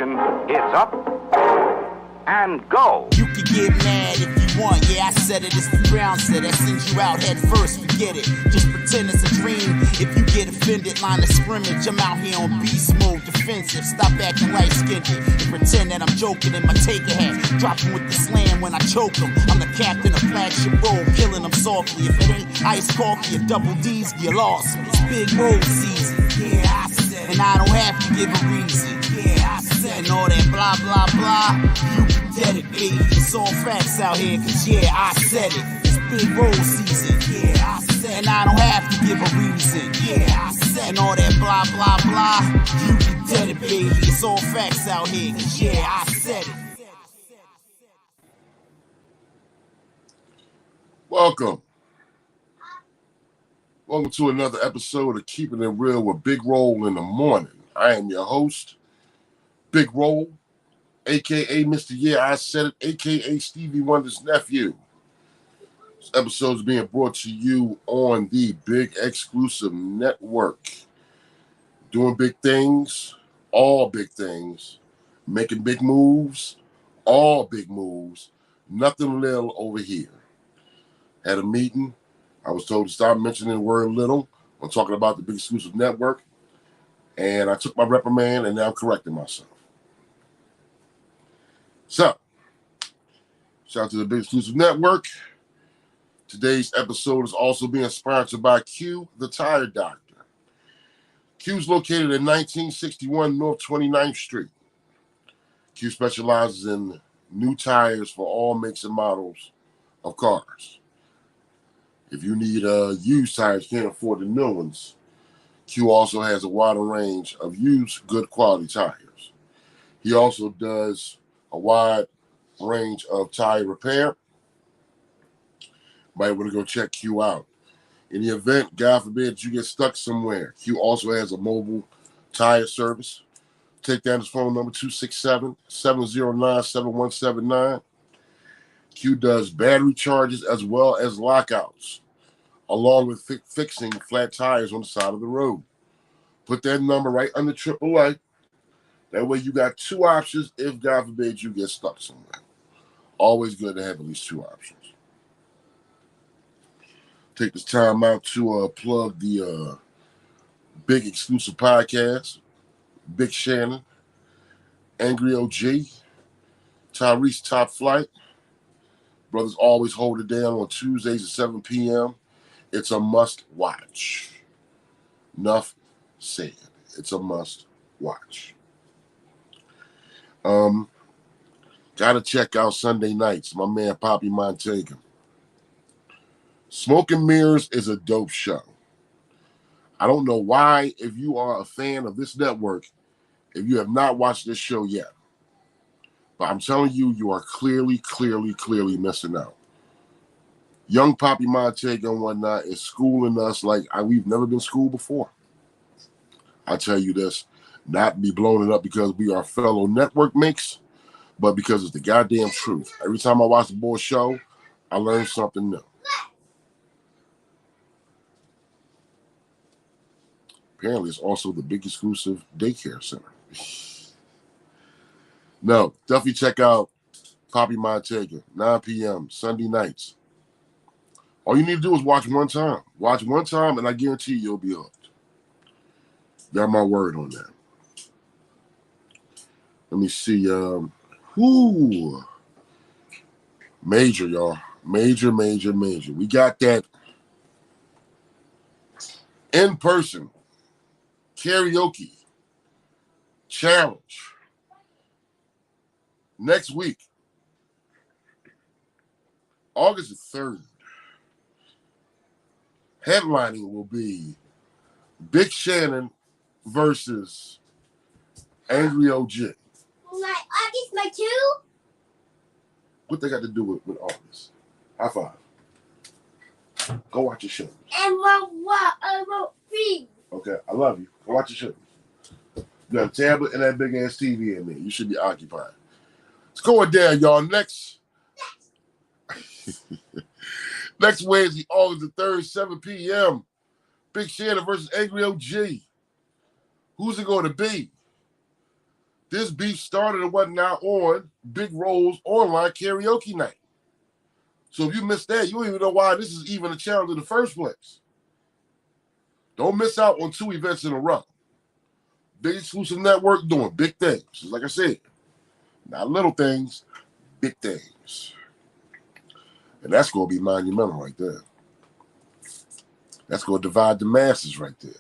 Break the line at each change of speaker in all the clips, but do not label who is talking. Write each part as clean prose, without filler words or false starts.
station. It's up and go.
You can get mad if you want, yeah, I said it, it's the Brown said that sends you out head first, forget it, just pretend it's a dream. If you get offended, line of scrimmage, I'm out here on beast mode, defensive, stop acting light-skinned and pretend that I'm joking in my taker hat, dropping with the slam when I choke them. I'm the captain of flagship role, killing them softly. If it ain't ice coffee or double D's, you lost me. It's big road season, yeah, I said, and I don't have to give a reason, yeah, I said, and all that blah, blah, blah, you dedicated. It's all facts out here, cause yeah, I said it. It's big roll season, yeah, I said, and I don't have to give a reason, yeah, I said, and all that blah, blah, blah, you can dedicate. It's all facts out here, cause yeah, I said it.
Welcome to another episode of Keeping It Real with Big Roll in the Morning. I am your host, Big Roll, a.k.a. Mr. Yeah, I Said It, a.k.a. Stevie Wonder's nephew. This episode is being brought to you on the Big Exclusive Network. Doing big things, all big things, making big moves, all big moves, nothing little over here. Had a meeting. I was told to stop mentioning the word little when talking about the Big Exclusive Network. And I took my reprimand and now I'm correcting myself. So, shout out to the Big Exclusive Network. Today's episode is also being sponsored by Q, the Tire Doctor. Q is located at 1961 North 29th Street. Q specializes in new tires for all makes and models of cars. If you need used tires, can't afford the new ones, Q also has a wider range of used, good quality tires. He also does a wide range of tire repair. Might want to go check Q out. In the event, God forbid, you get stuck somewhere, Q also has a mobile tire service. Take down his phone number, 267-709-7179. Q does battery charges as well as lockouts, along with fixing flat tires on the side of the road. Put that number right under AAA. That way you got two options if, God forbid, you get stuck somewhere. Always good to have at least two options. Take this time out to plug the Big Exclusive Podcast, Big Shannon, Angry OG, Tyrese Top Flight. Brothers always hold it down on Tuesdays at 7 p.m. It's a must watch. Enough said. It's a must watch. Gotta check out Sunday nights. My man Poppy Montega. Smoke and Mirrors is a dope show. I don't know why, if you are a fan of this network, if you have not watched this show yet. But I'm telling you, you are clearly missing out. Young Poppy Montega and whatnot is schooling us like we've never been schooled before. I tell you this, not be blowing it up because we are fellow network mates, but because it's the goddamn truth. Every time I watch the boy show, I learn something new. Apparently, it's also the Big Exclusive Daycare Center. No, definitely check out Poppy Montega, 9 p.m., Sunday nights. All you need to do is watch one time. Watch one time, and I guarantee you'll be hooked. Got my word on that. Let me see. Major, y'all. Major. We got that in-person karaoke challenge next week, August the 3rd. Headlining will be Big Shannon versus Angry OG.
August, my two?
What they got to do with August? High five. Go watch your show.
And what? Free.
Okay, I love you. Go watch your show. You got a tablet and that big ass TV in there. You should be occupied. It's going down, y'all. Next Wednesday, August the 3rd, 7 p.m. Big Shannon versus Angry OG. Who's it going to be? This beef started and whatnot on Big Roll's online karaoke night. So if you missed that, you don't even know why this is even a challenge in the first place. Don't miss out on 2 events in a row. Big exclusive network doing big things. Like I said, not little things, big things. And that's going to be monumental right there. That's going to divide the masses right there.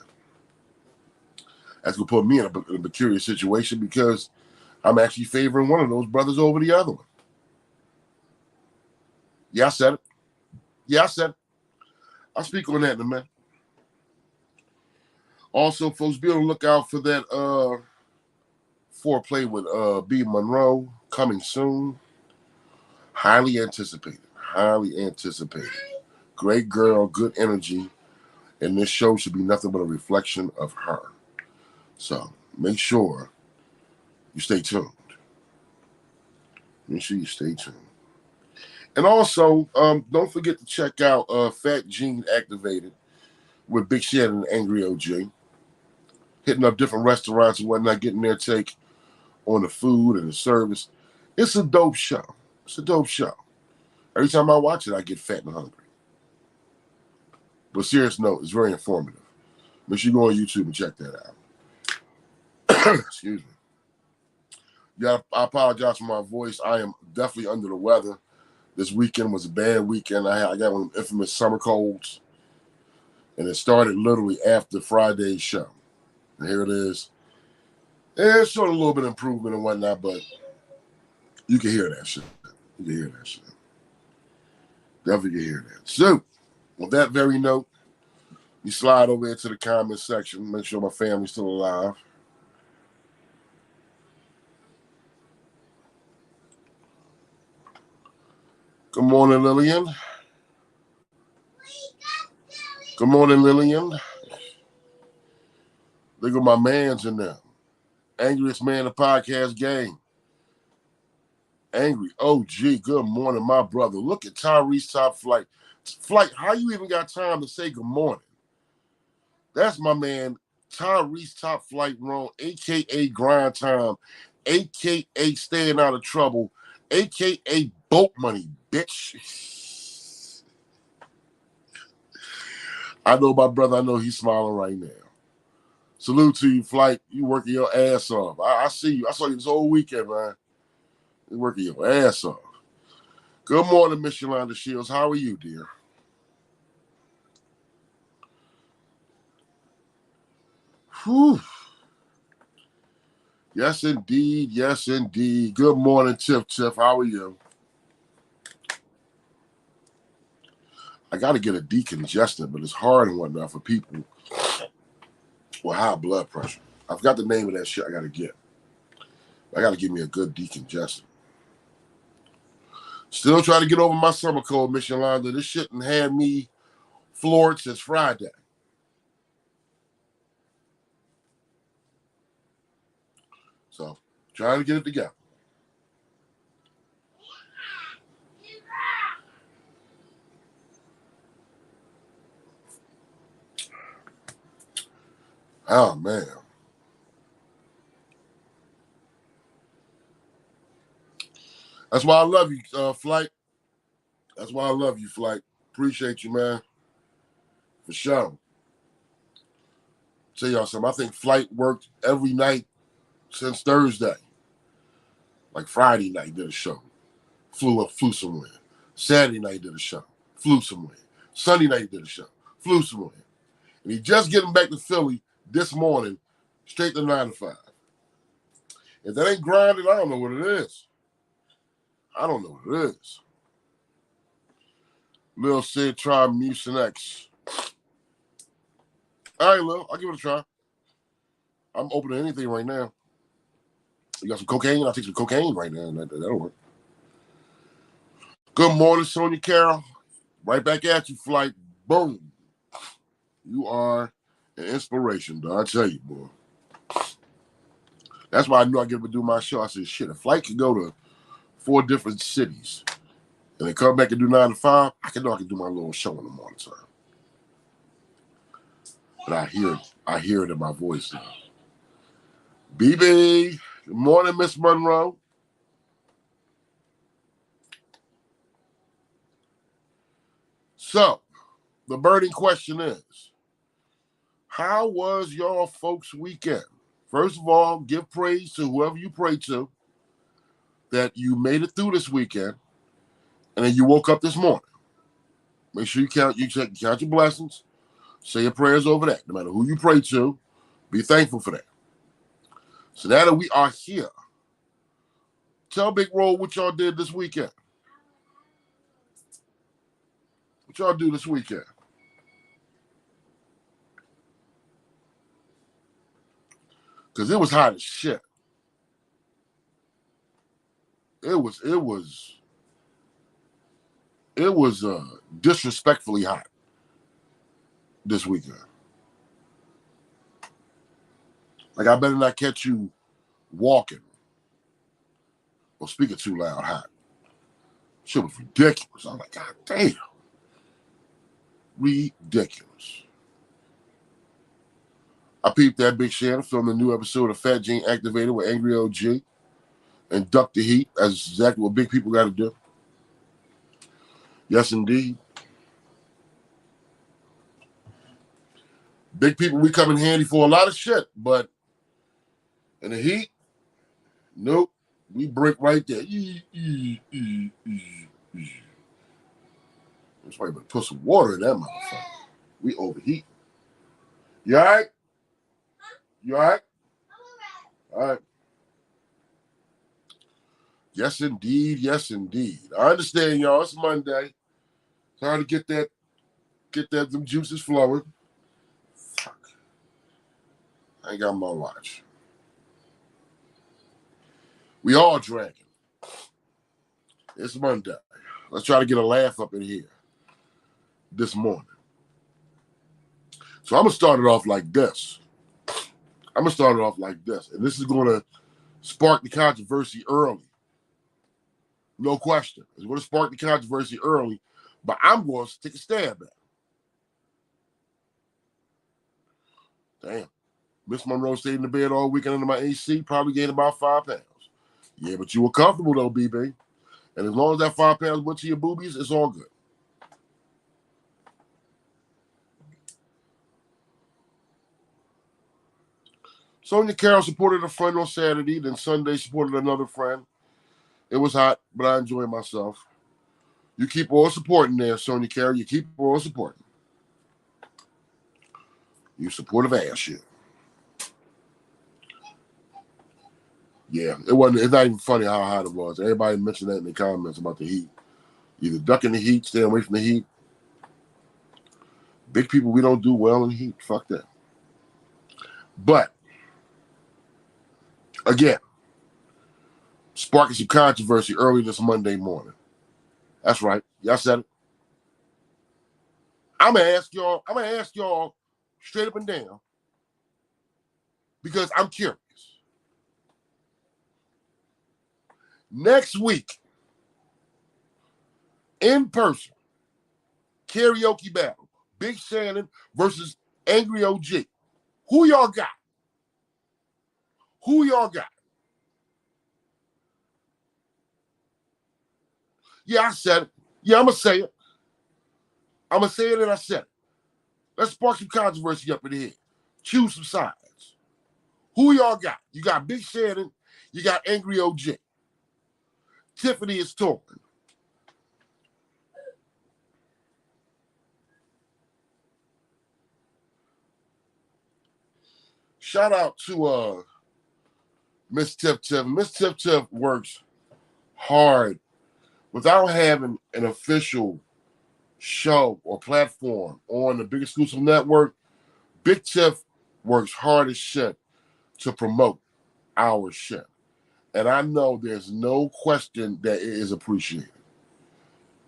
That's going to put me in a peculiar situation because I'm actually favoring one of those brothers over the other one. Yeah, I said it. I'll speak on that in a minute. Also, folks, be on the lookout for that foreplay with B. Monroe coming soon. Highly anticipated. Great girl, good energy. And this show should be nothing but a reflection of her. So make sure you stay tuned. And also, don't forget to check out Fat Gene Activated with Big Shannon and Angry OG. Hitting up different restaurants and whatnot, getting their take on the food and the service. It's a dope show. Every time I watch it, I get fat and hungry. But serious note, it's very informative. Make sure you go on YouTube and check that out. Excuse me. Yeah, I apologize for my voice. I am definitely under the weather. This weekend was a bad weekend. I got one of them infamous summer colds. And it started literally after Friday's show. And here it is. And it showed a little bit of improvement and whatnot, but you can hear that shit. Definitely can hear that. So, on that very note, you slide over into the comment section. Make sure my family's still alive. Good morning, Lillian. Look at my mans in there. Angriest man in the podcast game. Angry OG. Good morning, my brother. Look at Tyrese Top Flight. Flight, how you even got time to say good morning? That's my man, Tyrese Top Flight Wrong, a.k.a. Grind Time, a.k.a. Staying Out of Trouble, a.k.a. Boat Money, bitch. I know my brother. I know he's smiling right now. Salute to you, Flight. You working your ass off. I see you. I saw you this whole weekend, man. You working your ass off. Good morning, Miss Yolanda Shields. How are you, dear? Whew. Yes, indeed. Good morning, Tiff. How are you? I got to get a decongestant, but it's hard and whatnot for people with high blood pressure. I forgot the name of that shit I got to get. I got to give me a good decongestant. Still trying to get over my summer cold, Miss Yolanda. This shit done had me floored since Friday. So, trying to get it together. Oh, man. That's why I love you, Flight. That's why I love you, Flight. Appreciate you, man. For sure. Tell y'all something. I think Flight worked every night since Thursday. Like Friday night, did a show. Flew somewhere. Saturday night, did a show. Flew somewhere. Sunday night, did a show. Flew somewhere. And he just getting back to Philly this morning, straight to 9 to 5. If that ain't grinding, I don't know what it is. Lil said try Mucinex. All right, Lil, I'll give it a try. I'm open to anything right now. You got some cocaine? I'll take some cocaine right now. That'll work. Good morning, Sonia Carroll. Right back at you, Flight. Boom. You are an inspiration, dog. I tell you, boy. That's why I knew I'd get to do my show. I said, shit, if Flight could go to 4 different cities and then come back and do 9 to 5, I can do my little show in the morning time. But I hear it in my voice now. BB, Good morning, Miss Monroe. So, the burning question is, how was your folks' weekend? First of all, give praise to whoever you pray to that you made it through this weekend and then you woke up this morning. Make sure you count your blessings. Say your prayers over that. No matter who you pray to, be thankful for that. So now that we are here, tell Big Roll what y'all did this weekend. What y'all do this weekend? Because it was hot as shit. It was disrespectfully hot this weekend. Like, I better not catch you walking or speaking too loud hot. Shit was ridiculous. I was like, God damn. Ridiculous. I peeped that Big Shannon filmed a new episode of Fat Gene Activated with Angry OG and Duck the Heat. That's exactly what big people got to do. Yes, indeed. Big people, we come in handy for a lot of shit, but in the heat, nope. We break right there. That's why you better put some water in that motherfucker. We overheat. You all right? You all right? All right. Yes, indeed. Yes, indeed. I understand, y'all. It's Monday. Trying to get them juices flowing. Fuck. I ain't got my watch. We all drinking. It's Monday. Let's try to get a laugh up in here this morning. So I'm going to start it off like this. And this is going to spark the controversy early. No question. It's going to spark the controversy early, but I'm going to take a stab at it. Damn. Miss Monroe stayed in the bed all weekend under my AC, probably gained about 5 pounds. Yeah, but you were comfortable though, BB. And as long as that 5 pounds went to your boobies, it's all good. Sonia Carroll supported a friend on Saturday, then Sunday supported another friend. It was hot, but I enjoyed myself. You keep on supporting there, Sonia Carroll. You keep on supporting. You supportive ass shit. Yeah, it's not even funny how hot it was. Everybody mentioned that in the comments about the heat. Either ducking the heat, stay away from the heat. Big people, we don't do well in heat. Fuck that. But, again, sparking some controversy early this Monday morning. That's right. Y'all said it. I'm gonna ask y'all straight up and down because I'm curious. Next week, in person, karaoke battle, Big Shannon versus Angry OG. Who y'all got? Yeah, I said it. Yeah, I'm gonna say it. And I said it. Let's spark some controversy up in here. Choose some sides. Who y'all got? You got Big Shannon. You got Angry OG. Tiffany is talking. Shout out to Miss Tiff Tiff. Miss Tiff Tiff works hard without having an official show or platform on the Big Exclusive Network. Big Tiff works hard as shit to promote our shit. And I know there's no question that it is appreciated.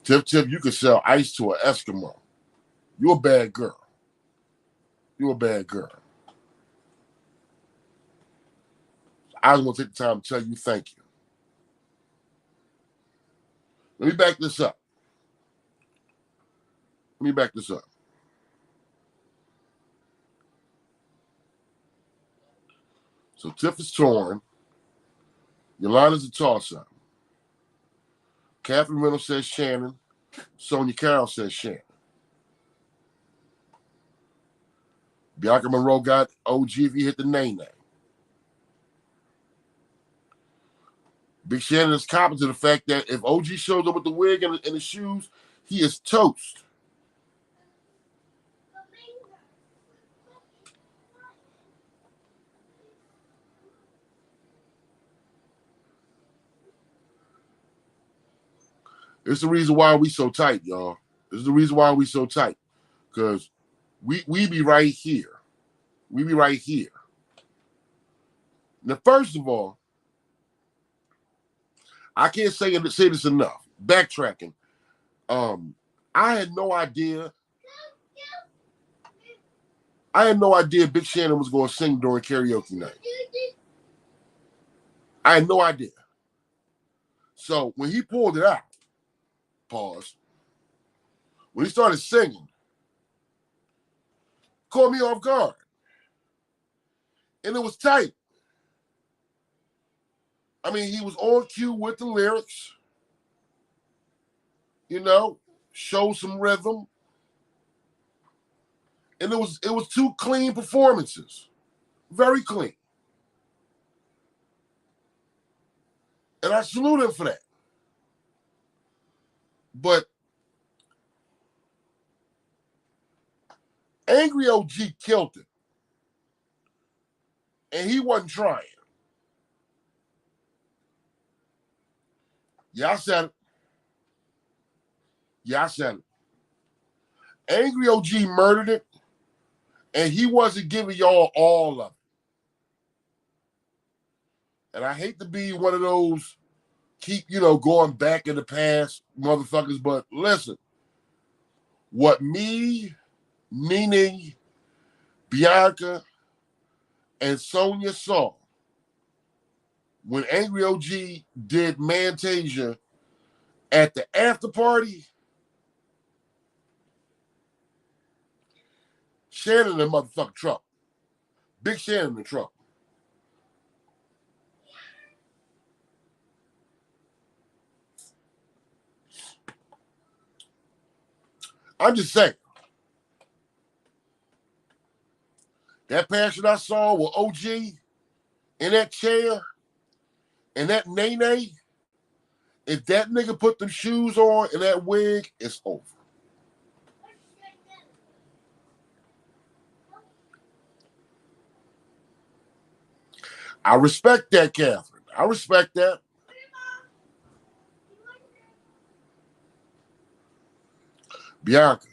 Tiff Tiff, you can sell ice to an Eskimo. You're a bad girl. I was going to take the time to tell you thank you. Let me back this up. So Tiff is torn. Yolanda's a toss-up. Catherine Reynolds says Shannon. Sonia Carroll says Shannon. Bianca Monroe got OG if he hit the name. Big Shannon is copping to the fact that if OG shows up with the wig and the shoes, he is toast. It's the reason why we so tight, y'all. This is the reason why we so tight. Because we be right here. We be right here. Now, first of all, I can't say this enough. Backtracking. I had no idea. Big Shannon was going to sing during karaoke night. I had no idea. So when he pulled it out, pause. When he started singing, caught me off guard. And it was tight. I mean, he was on cue with the lyrics. You know, showed some rhythm. And it was 2 clean performances. Very clean. And I salute him for that. But Angry OG killed it. And he wasn't trying. Yeah, I said it. Angry OG murdered it. And he wasn't giving y'all all of it. And I hate to be one of those keep, going back in the past motherfuckers, but listen, what me, Nene, Bianca, and Sonia saw when Angry OG did Mantasia at the after party, Shannon in motherfucking trouble. Big Shannon in trouble. I'm just saying. That passion I saw with OG in that chair and that Nene, if that nigga put them shoes on and that wig, it's over. I respect that, Catherine. I respect that. Bianca.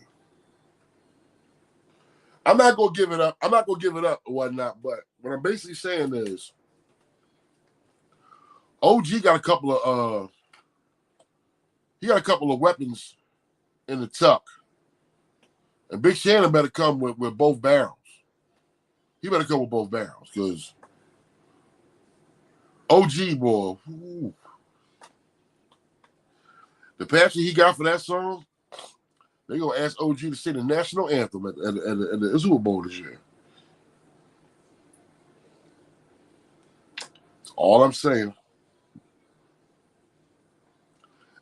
I'm not gonna give it up. I'm not gonna give it up or whatnot, but what I'm basically saying is OG got a couple of weapons in the tuck. And Big Shannon better come with both barrels. He better come with both barrels, because OG boy, whoo, the passion he got for that song, they gonna ask OG to sing the national anthem at the Super Bowl this year. That's all I'm saying.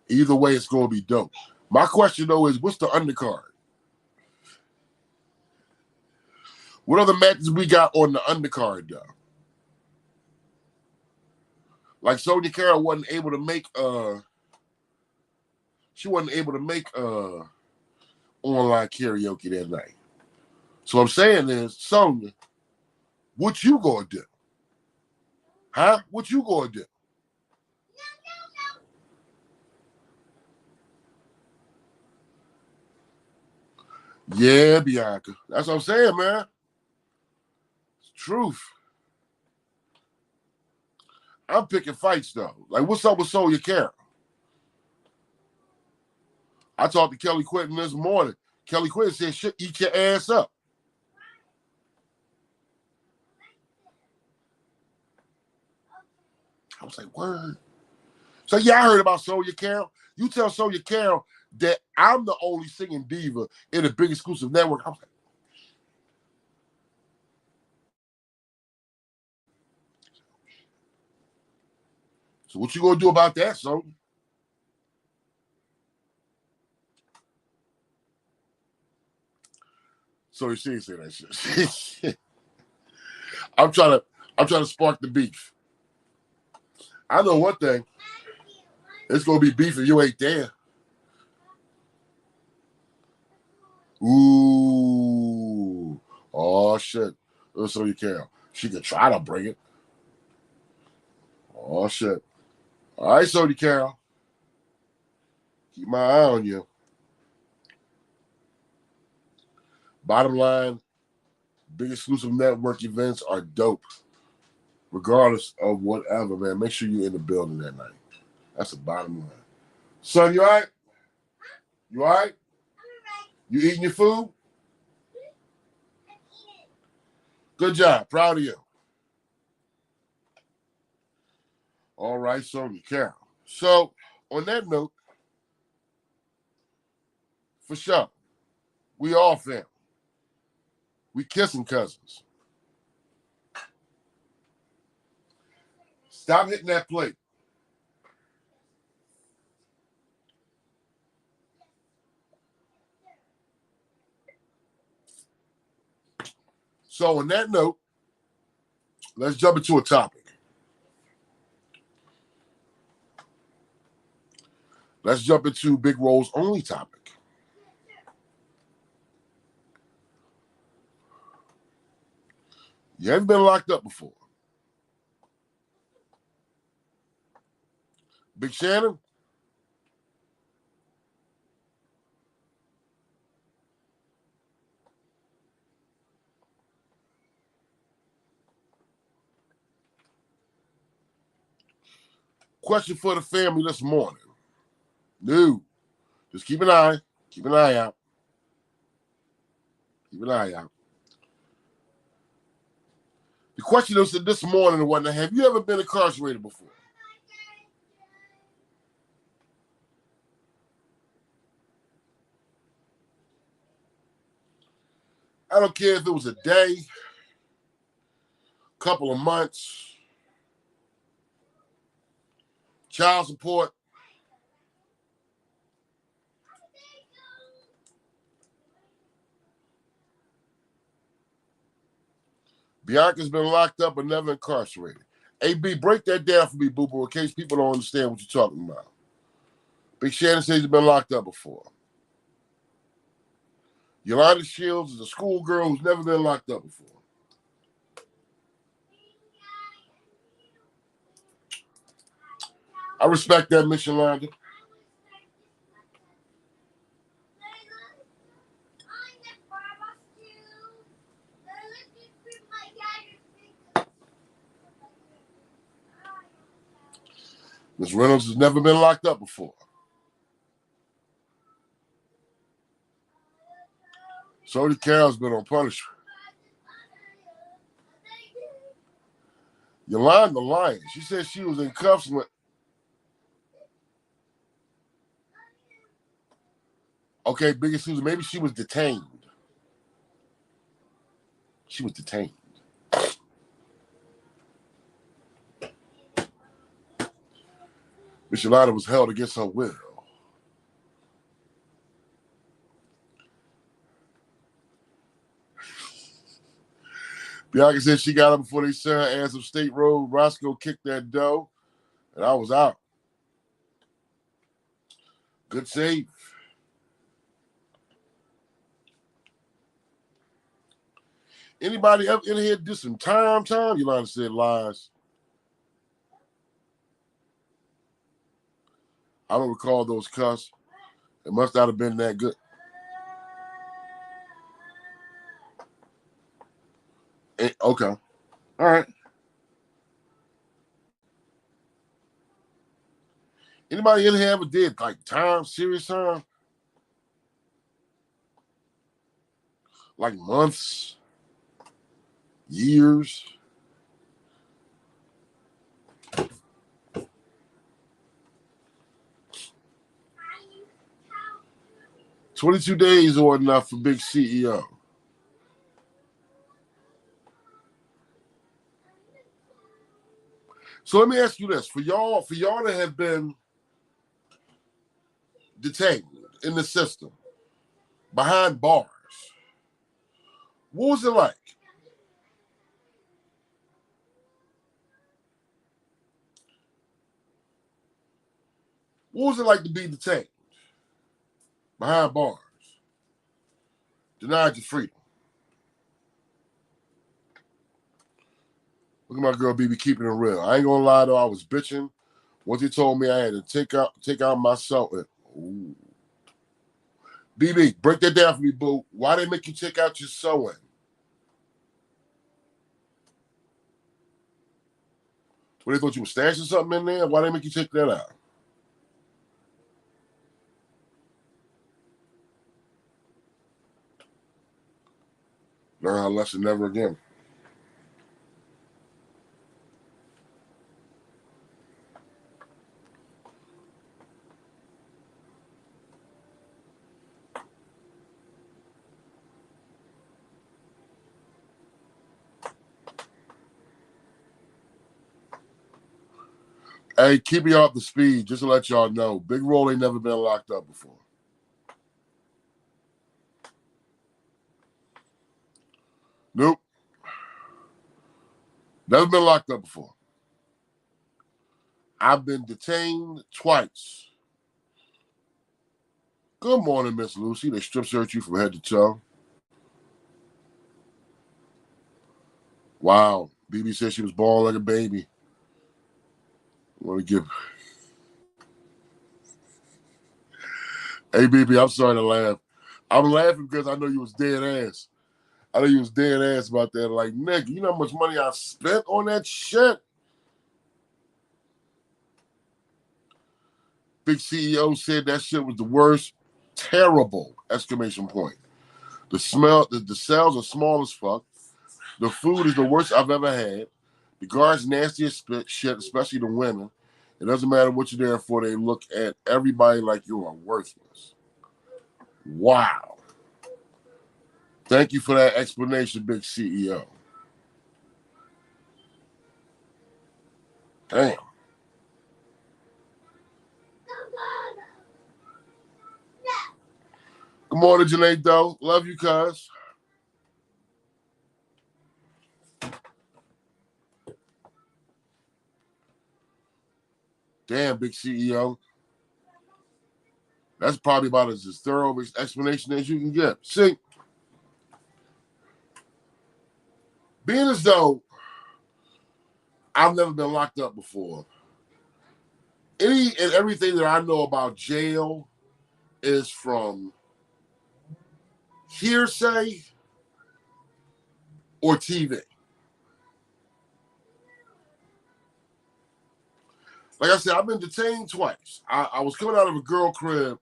Either way, it's gonna be dope. My question though is, what's the undercard? What other matches we got on the undercard though? Like Sonya Carroll wasn't able to make online karaoke that night. So what I'm saying is, Sonya, what you gonna do? Huh? What you gonna do? Yeah, Bianca. That's what I'm saying, man. It's truth. I'm picking fights though. Like, what's up with Sonya Carroll? I talked to Kelly Quinton this morning. Kelly Quinton said, "Shit, eat your ass up." I was like, word. So yeah, I heard about Sonya Carroll. You tell Sonya Carroll that I'm the only singing diva in the big exclusive network. I was like, So what you gonna do about that, son? So you see, say that shit. I'm trying to spark the beef. I know one thing. It's gonna be beef if you ain't there. Ooh. Oh shit. So you can. She could try to bring it. Oh shit. All right, Sody Carol. Keep my eye on you. Bottom line, big exclusive network events are dope. Regardless of whatever, man. Make sure you're in the building that night. That's the bottom line. Son, you all right? You all right? You eating your food? Good job. Proud of you. All right, Sonya Carol. So, on that note, for sure, we all family. We kissing cousins. Stop hitting that plate. So, on that note, let's jump into a topic. Let's jump into Big Roll's only topic. You haven't been locked up before. Big Shannon? Question for the family this morning. No. Just keep an eye. Keep an eye out. Keep an eye out. The question is this morning, have you ever been incarcerated before? I don't care if it was a day, couple of months, child support. Bianca's been locked up but never incarcerated. AB, break that down for me, boo-boo, in case people don't understand what you're talking about. Big Shannon says he's been locked up before. Yolanda Shields is a schoolgirl who's never been locked up before. I respect that, Miss Yolanda. Miss Reynolds has never been locked up before. Sody Carol's been on punishment. Yolanda lying. She said she was in cuffs when... Okay, Biggest Susan, maybe she was detained. She was detained. Miss Yolanda was held against her will. Bianca said she got up before they sent her ass up State Road. Roscoe kicked that dough, and I was out. Good save. Anybody ever in here do some time? Yolanda said lies. I don't recall those cuss. It must not have been that good. Okay. All right. Anybody in here ever did like time, serious time? Like months, years? $22 days or enough for big CEO. So let me ask you this: for y'all that have been detained in the system behind bars, what was it like? What was it like to be detained behind bars, denied your freedom? Look at my girl BB keeping it real. I ain't gonna lie though, I was bitching once he told me I had to take out my cell. Ooh. BB, break that down for me, boo. Why they make you take out your sewing? What, they thought you were stashing something in there? Why they make you take that out? Learn our lesson never again. Hey, keep me off the speed, just to let y'all know. Big Roll ain't never been locked up before. Nope. Never been locked up before. I've been detained twice. Good morning, Miss Lucy. They strip search you from head to toe. Wow. BB said she was born like a baby. I want to give. Hey, BB, I'm sorry to laugh. I'm laughing because I know you was dead ass. I know you was dead ass about that. Like, nigga, you know how much money I spent on that shit? Big CEO said that shit was the worst. Terrible! Exclamation point. The smell, the cells are small as fuck. The food is the worst I've ever had. The guards nasty as shit, especially the women. It doesn't matter what you're there for. They look at everybody like you are worthless. Wow. Thank you for that explanation, big CEO. Damn. Good morning, Janae Doe. Love you, cuz. Damn, big CEO. That's probably about as thorough explanation as you can get. See, being as though I've never been locked up before, any and everything that I know about jail is from hearsay or TV. Like I said, I've been detained twice. I was coming out of a girl crib,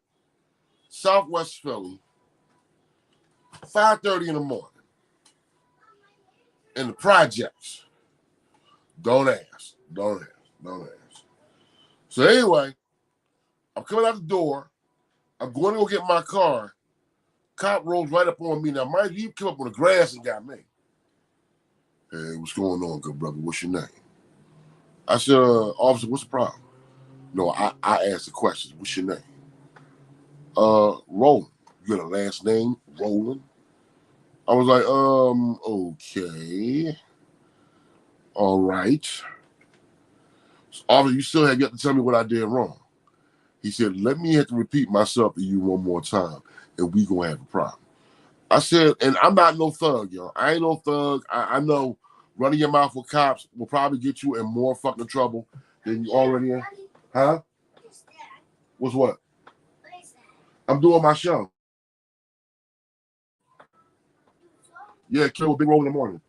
Southwest Philly, 5:30 in the morning, in the projects. Don't ask. Don't ask. Don't ask. So anyway, I'm coming out the door. I'm going to go get my car. Cop rolls right up on me. Now, mind you, he came up on the grass and got me. Hey, what's going on, good brother? What's your name? I said, officer, what's the problem? No, I asked the questions. What's your name? Roland. You got a last name? Roland? I was like, okay. All right. So, officer, you still have yet to tell me what I did wrong. He said, let me have to repeat myself to you one more time, and we gonna have a problem. I said, and I'm not no thug, yo. I ain't no thug. I know running your mouth with cops will probably get you in more fucking trouble than you already in. Huh? What's what? I'm doing my show. Yeah, kill a big roll in the morning.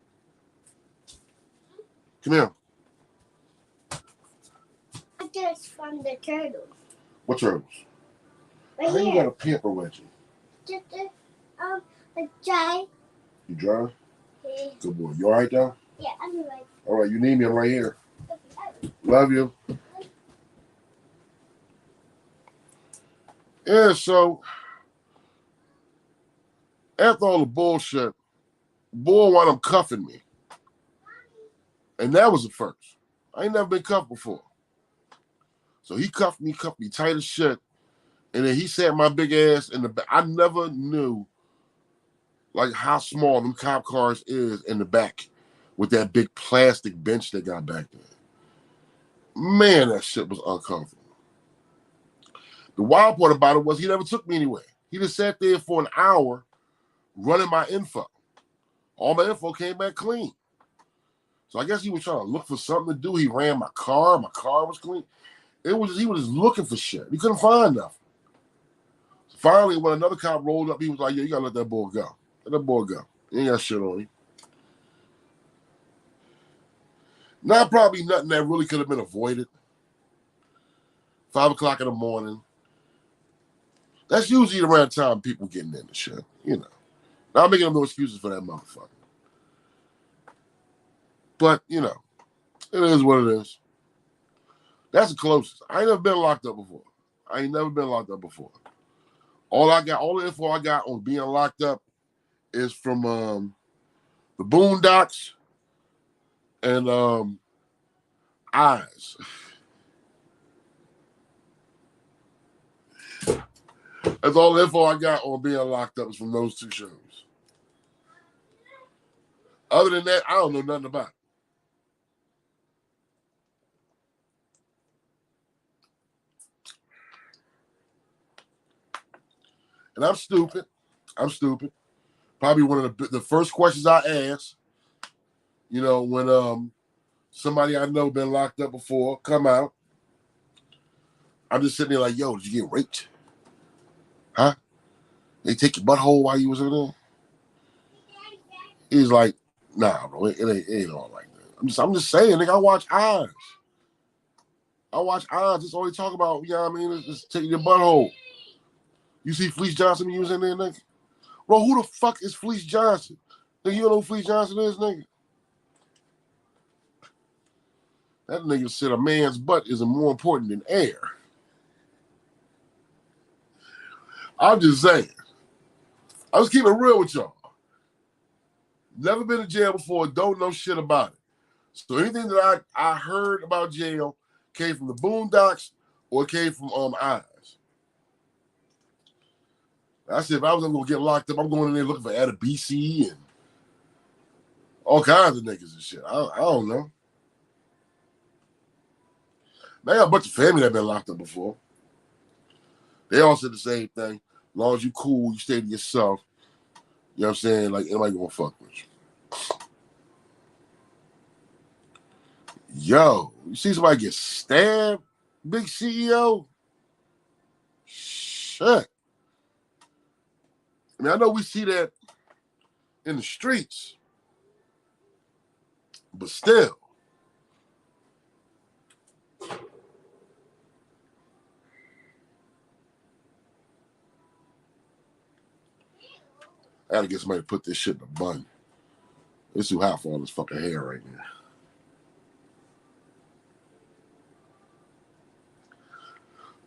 Come here.
Just from the turtles.
What turtles?
Right
How you
here.
got a pamper wedgie?
Just a giant.
You drive?
Yeah.
Good boy. You all right now?
Yeah, I'm right.
All right, you need me. I'm right here. Love you. Yeah, so after all the bullshit, boy wound up cuffing me. And that was the first. I ain't never been cuffed before. So he cuffed me tight as shit. And then he sat my big ass in the back. I never knew like how small them cop cars is in the back with that big plastic bench they got back there. Man, that shit was uncomfortable. The wild part about it was he never took me anywhere. He just sat there for an hour running my info. All my info came back clean. So I guess he was trying to look for something to do. He ran my car. My car was clean. He was just looking for shit. He couldn't find nothing. So finally, when another cop rolled up, he was like, "Yeah, you gotta let that boy go. Let that boy go. He ain't got shit on him." Not probably nothing that really could have been avoided. 5 o'clock in the morning. That's usually around the time people getting into shit, you know. Not making no excuses for that motherfucker. But, you know, it is what it is. That's the closest. I ain't never been locked up before. All the info I got on being locked up is from the Boondocks and Eyes. That's all the info I got on being locked up is from those two shows. Other than that, I don't know nothing about it. And I'm stupid. Probably one of the first questions I ask, you know, when somebody I know been locked up before come out, I'm just sitting there like, "Yo, did you get raped? Huh? They take your butthole while you was in there?" He's like, "Nah, bro, it ain't all like that." I'm just saying, nigga, I watch Eyes. That's all they talk about, you know what I mean? It's taking your butthole. You see Fleece Johnson when you was in there, nigga? Bro, who the fuck is Fleece Johnson? Nigga, you don't know who Fleece Johnson is, nigga? That nigga said a man's butt is more important than air. I'm just saying. I was keeping it real with y'all. Never been to jail before, don't know shit about it. So anything that I heard about jail came from the Boondocks or came from Eyes. I said if I was gonna get locked up, I'm going in there looking for Ada BC and all kinds of niggas and shit. I don't know. They got a bunch of family that been locked up before. They all said the same thing. As long as you cool, you stay to yourself. You know what I'm saying? Like, anybody gonna fuck with you. Yo, you see somebody get stabbed? Big CEO? Shit. I mean, I know we see that in the streets, but still. I gotta get somebody to put this shit in a bun. It's too hot for all this fucking hair right now.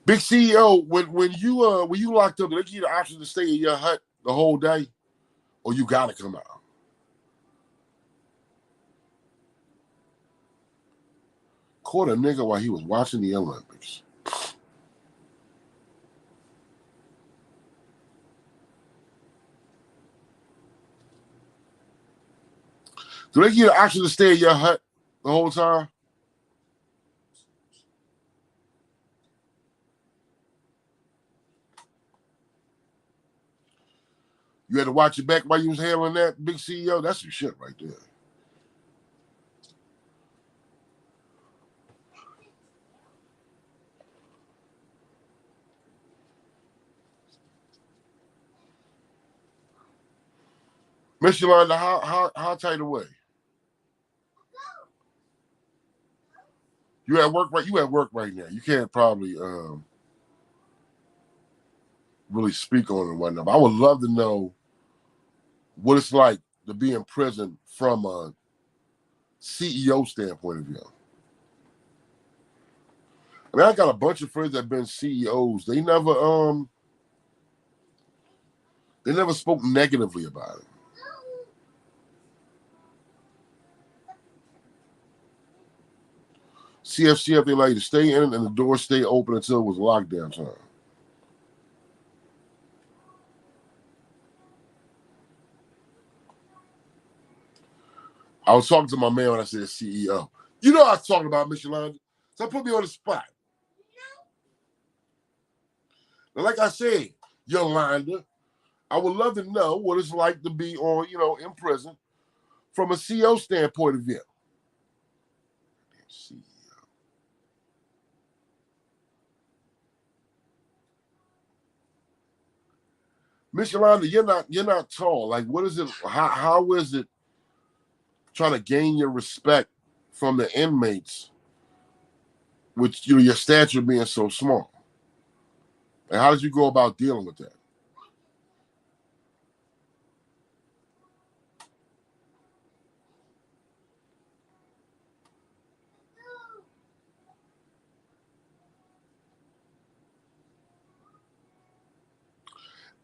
Big CEO, when you locked up, do they give you the option to stay in your hut the whole day, or you gotta come out? Caught a nigga while he was watching the Olympics. Do they give you the option to stay in your hut the whole time? You had to watch your back while you was handling that, big CEO? That's some shit right there. Miss Yolanda, how tight away? You at work right now. You can't probably really speak on it and whatnot. But I would love to know what it's like to be in prison from a CEO standpoint of view. I mean, I got a bunch of friends that have been CEOs. They never spoke negatively about it. CFCF, they like to stay in it and the doors stay open until it was lockdown time. I was talking to my man when I said CEO. You know I was talking about, Miss Yolanda. So put me on the spot. Now, like I said, Yolanda, I would love to know what it's like to be on, in prison from a CEO standpoint of view. CEO. Miss Yolanda, you're not tall. Like, what is it? How is it trying to gain your respect from the inmates with your stature being so small? And how did you go about dealing with that?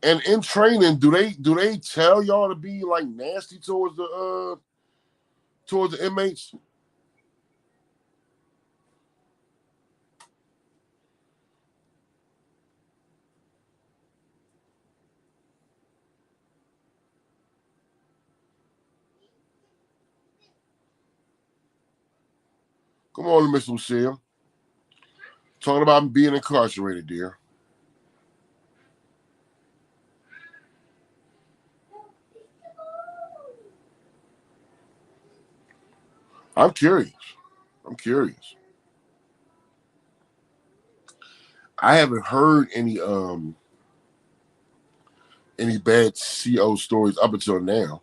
And in training, do they tell y'all to be like nasty towards the inmates? Come on, Miss Lucille. Talking about being incarcerated, dear. I'm curious. I haven't heard any bad CO stories up until now.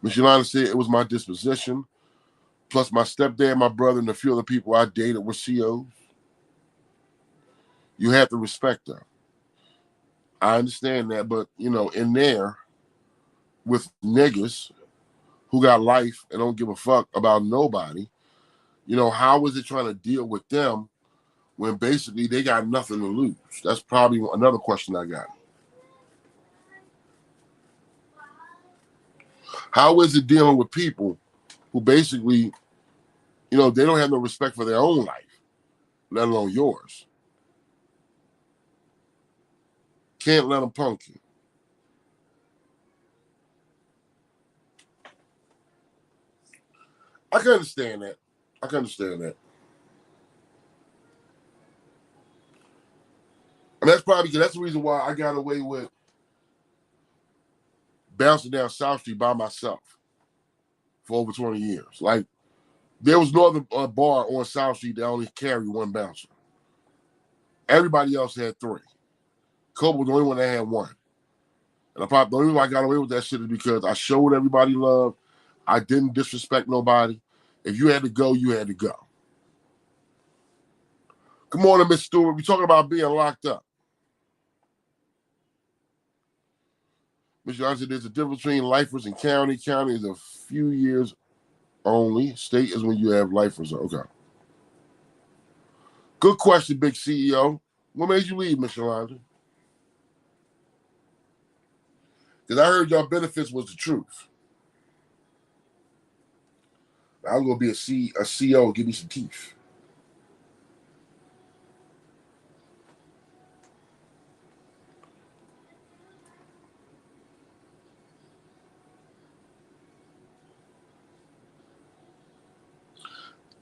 Miss Yolanda said it was my disposition, plus my stepdad, my brother, and a few other people I dated were COs. You have to respect them. I understand that, but in there with niggas who got life and don't give a fuck about nobody, how is it trying to deal with them when basically they got nothing to lose? That's probably another question I got. How is it dealing with people who basically, they don't have no respect for their own life, let alone yours? Can't let them punk you. I can understand that. And that's the reason why I got away with bouncing down South Street by myself for over 20 years. Like, there was no other bar on South Street that only carried one bouncer. Everybody else had three. Kobe was the only one that had one. And the only reason I got away with that shit is because I showed everybody love. I didn't disrespect nobody. If you had to go, you had to go. Good morning, Miss Stewart. We're talking about being locked up. Mr. Johnson, there's a difference between lifers and county. County is a few years only. State is when you have lifers. Okay. Good question, big CEO. What made you leave, Miss Yolanda? Because I heard y'all benefits was the truth. I was going to be a CEO and give me some teeth.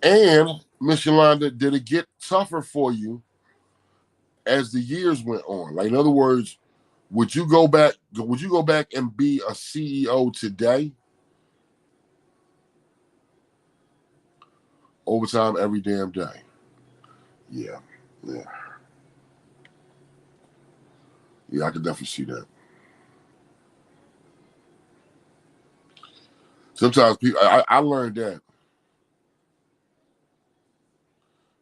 And, Miss Yolanda, did it get tougher for you as the years went on? Like, in other words, would you go back and be a CEO today? Overtime every damn day. Yeah. Yeah, I can definitely see that. Sometimes people, I learned that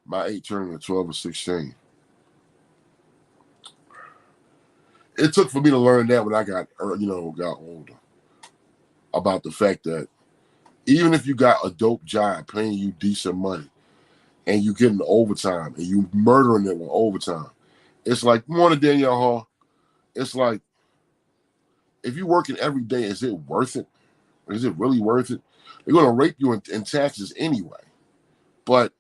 my 8 turning to 12 or 16. It took for me to learn that when I got older, about the fact that even if you got a dope job paying you decent money and you getting overtime and you murdering it with overtime, it's like, morning, Danielle Hall. It's like, if you're working every day, is it worth it? Is it really worth it? They're going to rape you in taxes anyway. But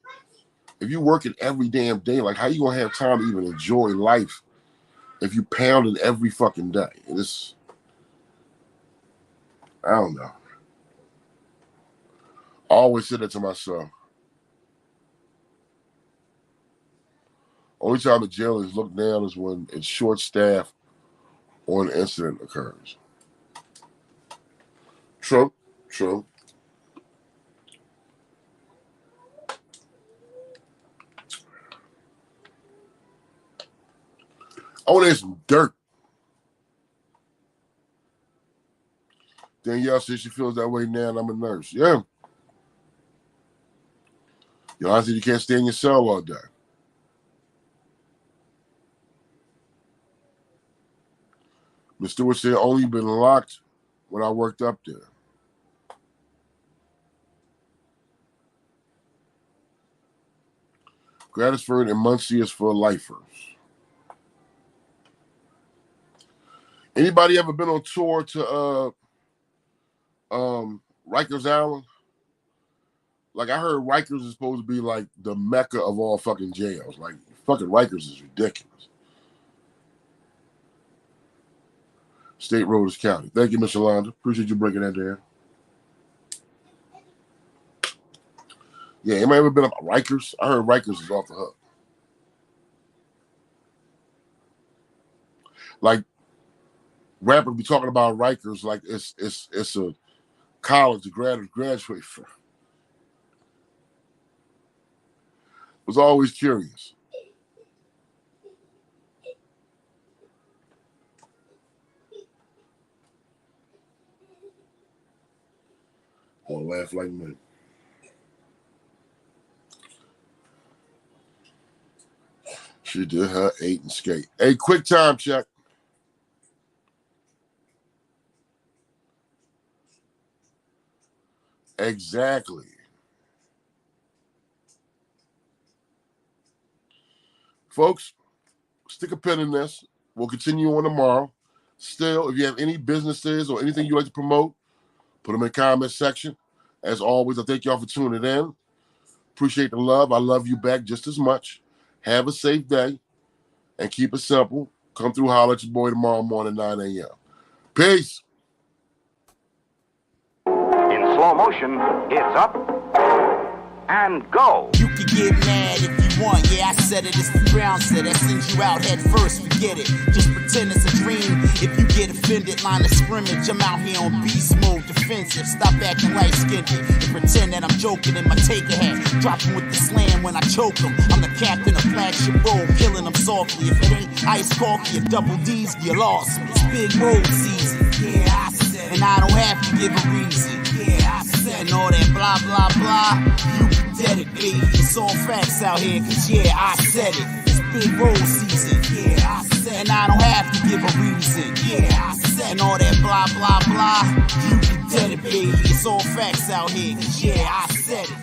if you working every damn day, like how you gonna have time to even enjoy life if you pounding every fucking day? It's, I don't know. I always say that to myself. Only time the jail is looked down is when it's short staffed or an incident occurs. True. I want to hear some dirt. Danielle says she feels that way now and I'm a nurse. Yeah. Honestly, you can't stay in your cell all day. Ms. Stewart said only been locked when I worked up there. Gratisford and Muncie is for lifers. Anybody ever been on tour to Rikers Island? Like, I heard Rikers is supposed to be like the mecca of all fucking jails. Like, fucking Rikers is ridiculous. State Road is County. Thank you, Miss Yolanda. Appreciate you breaking that down. Yeah, anybody ever been up at Rikers? I heard Rikers is off the hook. Like, rappers be talking about Rikers like it's a college to graduate from. Was always curious. Don't laugh like me. She did her 8 and skate. Hey, quick time check. Exactly. Folks, stick a pin in this. We'll continue on tomorrow. Still, if you have any businesses or anything you'd like to promote, put them in the comment section. As always, I thank y'all for tuning in. Appreciate the love. I love you back just as much. Have a safe day and keep it simple. Come through, holler at your boy tomorrow morning, 9 a.m. Peace.
In slow motion, it's up and go.
You can get mad if you want, yeah, I said it, it's the Brown said that sends you out head first, forget it, just pretend it's a dream. If you get offended, line of scrimmage, I'm out here on beast mode, defensive, stop acting light-skinned and pretend that I'm joking in my taker hat, dropping with the slam when I choke them. I'm the captain of flagship roll, killing them softly. If it ain't iced coffee or double D's, you lost me. It's big road season, yeah, I said, and I don't have to give a reason, yeah, I said, and all that blah, blah, blah, you dedicate. It's all facts out here, cause yeah, I said it. It's big roll season, yeah, I said, and I don't have to give a reason, yeah, I said, and all that blah, blah, blah, you can dedicate. It's all facts out here, cause yeah, I said it.